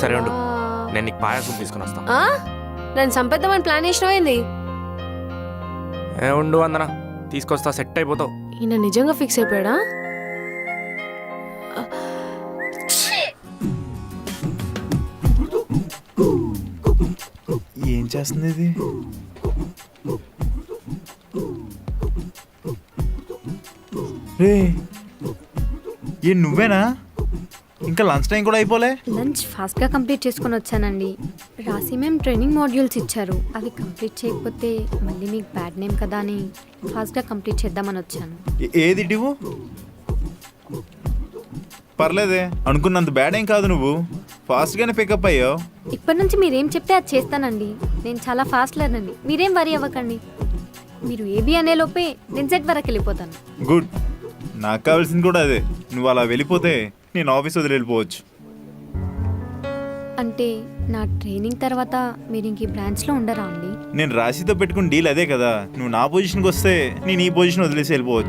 సరే ఉండు, నేను నీకు పాయసం తీసుకుని వస్తాను. నన్ను చంపేద్దామని ప్లాన్ వేసినోయింది. ఏ ఉండు వందన, తీసుకొస్తా, సెట్ అయిపోతావు. ఈయన నిజంగా ఫిక్స్ అయిపోయాడా? ఏం చేస్తుంది ఇది? రే, ఏ నువ్వేనా? ఇంకా లంచ్ టైం కూడా అయిపోలే. లంచ్ ఫాస్ట్గా కంప్లీట్ చేసుకొని వచ్చానండి. రాసి మేము ట్రైనింగ్ మాడ్యూల్స్ ఇచ్చారు, అవి కంప్లీట్ చేయకపోతే మళ్ళీ మీకు బ్యాడ్ నేమ్ కదా అని ఫాస్ట్గా కంప్లీట్ చేద్దామని వచ్చాను. ఏది ఇవ్వు? పర్లేదే, అనుకున్నంత బ్యాడ్ ఏం కాదు, నువ్వు ఫాస్ట్గానే పికప్ అయ్యావు. ఇప్పటి నుంచి మీరేం చెప్తే అది చేస్తానండి. నేను చాలా ఫాస్ట్ లెర్నండి, మీరేం వరీ అవ్వకండి. మీరు ఏబీ అనే లోపే నేను సెట్ వరకు వెళ్ళిపోతాను. గుడ్, నాకు కావాల్సింది కూడా అదే. నువ్వు అలా వెళ్ళిపోతే నేను ఆఫీస్ వదిలి వెళ్ళిపోవచ్చు. అంటే నా ట్రైనింగ్ తర్వాత మీరు ఇంక ఈ బ్రాంచ్లో ఉండరా అండి? నేను రాశితో పెట్టుకున్న డీల్ అదే కదా. నువ్వు నా పొజిషన్కి వస్తే నేను ఈ పొజిషన్ వదిలేసి వెళ్ళిపోవచ్చు.